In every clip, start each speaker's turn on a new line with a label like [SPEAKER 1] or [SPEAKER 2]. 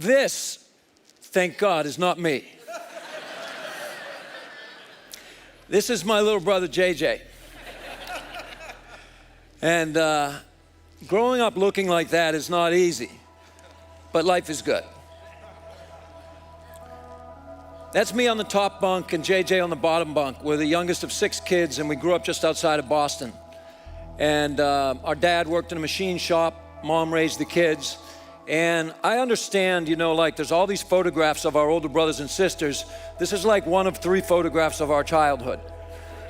[SPEAKER 1] This, thank God, is not me. This is my little brother, JJ. And growing up looking like that is not easy, but life is good. That's me on the top bunk and JJ on the bottom bunk. We're the youngest of 6 kids, and we grew up just outside of Boston. And our dad worked in a machine shop, mom raised the kids. And I understand, like there's all these photographs of our older brothers and sisters. This is like one of 3 photographs of our childhood.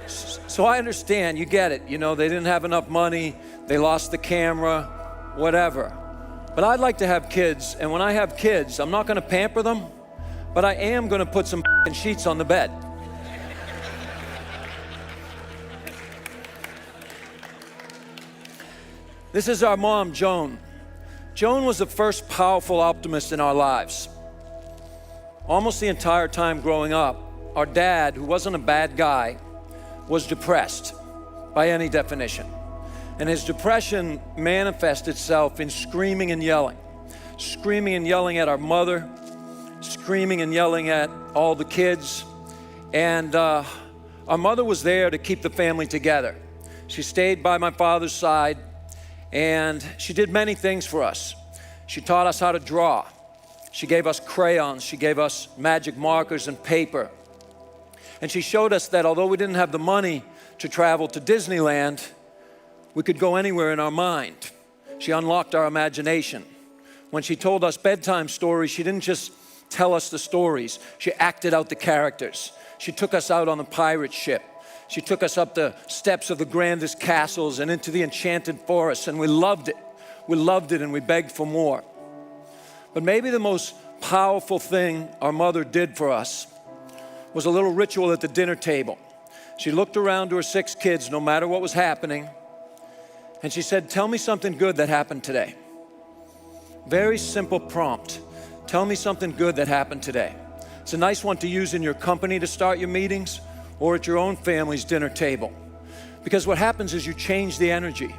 [SPEAKER 1] So I understand, you get it. They didn't have enough money, they lost the camera, whatever. But I'd like to have kids, and when I have kids, I'm not gonna pamper them, but I am gonna put some sheets on the bed. This is our mom, Joan. Joan was the first powerful optimist in our lives. Almost the entire time growing up, our dad, who wasn't a bad guy, was depressed by any definition. And his depression manifested itself in screaming and yelling at our mother, screaming and yelling at all the kids. And our mother was there to keep the family together. She stayed by my father's side, and she did many things for us. She taught us how to draw. She gave us crayons. She gave us magic markers and paper. And she showed us that although we didn't have the money to travel to Disneyland, we could go anywhere in our mind. She unlocked our imagination. When she told us bedtime stories, she didn't just tell us the stories. She acted out the characters. She took us out on the pirate ship. She took us up the steps of the grandest castles and into the enchanted forests, and we loved it. We loved it, and we begged for more. But maybe the most powerful thing our mother did for us was a little ritual at the dinner table. She looked around to her 6 kids, no matter what was happening, and she said, "Tell me something good that happened today." Very simple prompt. Tell me something good that happened today. It's a nice one to use in your company to start your meetings or at your own family's dinner table. Because what happens is you change the energy.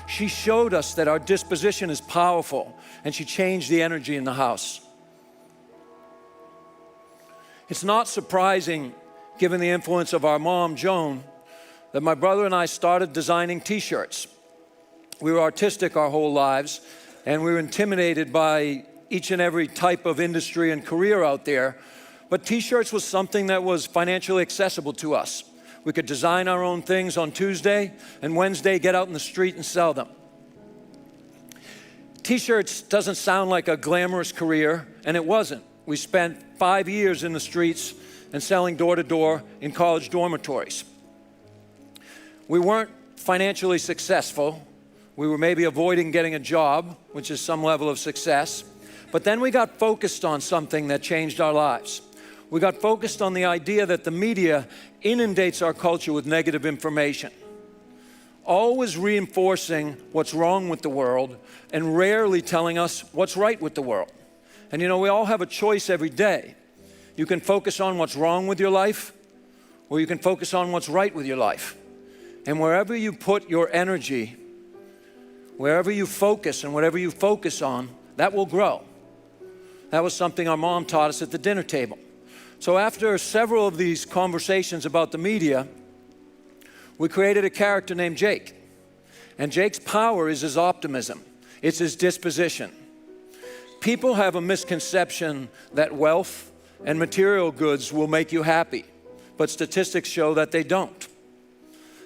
[SPEAKER 1] She showed us that our disposition is powerful, and she changed the energy in the house. It's not surprising, given the influence of our mom, Joan, that my brother and I started designing t-shirts. We were artistic our whole lives, and we were intimidated by each and every type of industry and career out there, but t-shirts was something that was financially accessible to us. We could design our own things on Tuesday, and Wednesday get out in the street and sell them. T-shirts doesn't sound like a glamorous career, and it wasn't. We spent 5 years in the streets and selling door to door in college dormitories. We weren't financially successful. We were maybe avoiding getting a job, which is some level of success. But then we got focused on something that changed our lives. We got focused on the idea that the media inundates our culture with negative information, always reinforcing what's wrong with the world and rarely telling us what's right with the world. And we all have a choice every day. You can focus on what's wrong with your life, or you can focus on what's right with your life. And wherever you put your energy, wherever you focus and whatever you focus on, that will grow. That was something our mom taught us at the dinner table. So after several of these conversations about the media, we created a character named Jake. And Jake's power is his optimism. It's his disposition. People have a misconception that wealth and material goods will make you happy, but statistics show that they don't.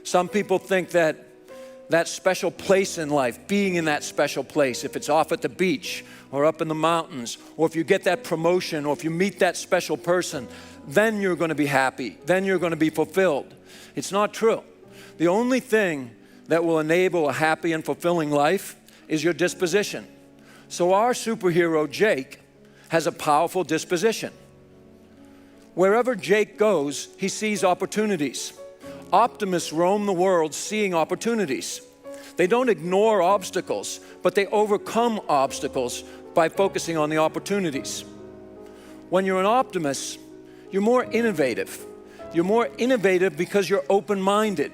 [SPEAKER 1] Some people think that special place in life, being in that special place, if it's off at the beach or up in the mountains, or if you get that promotion, or if you meet that special person, then you're going to be happy, then you're going to be fulfilled. It's not true. The only thing that will enable a happy and fulfilling life is your disposition. So our superhero, Jake, has a powerful disposition. Wherever Jake goes, he sees opportunities. Optimists roam the world seeing opportunities. They don't ignore obstacles, but they overcome obstacles by focusing on the opportunities. When you're an optimist, you're more innovative. You're more innovative because you're open-minded.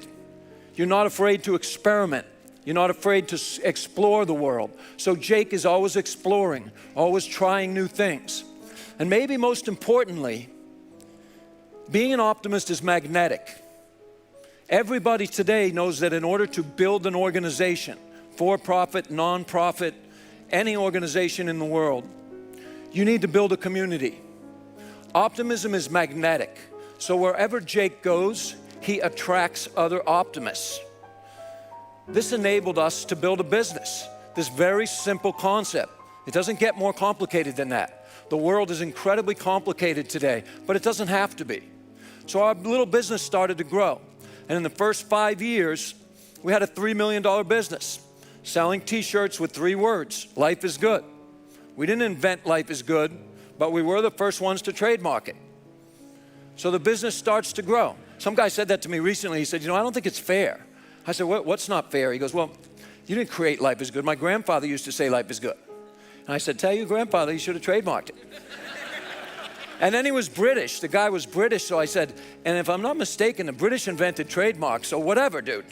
[SPEAKER 1] You're not afraid to experiment. You're not afraid to explore the world. So Jake is always exploring, always trying new things. And maybe most importantly, being an optimist is magnetic. Everybody today knows that in order to build an organization, for-profit, non-profit, any organization in the world, you need to build a community. Optimism is magnetic. So wherever Jake goes, he attracts other optimists. This enabled us to build a business. This very simple concept. It doesn't get more complicated than that. The world is incredibly complicated today, but it doesn't have to be. So our little business started to grow. And in the first 5 years, we had a $3 million business, selling t-shirts with 3 words, life is good. We didn't invent life is good, but we were the first ones to trademark it. So the business starts to grow. Some guy said that to me recently. He said, I don't think it's fair. I said, what's not fair? He goes, well, you didn't create life is good. My grandfather used to say life is good. And I said, tell your grandfather you should have trademarked it. And then he was British. The guy was British, so I said, and if I'm not mistaken, the British invented trademarks, so whatever, dude.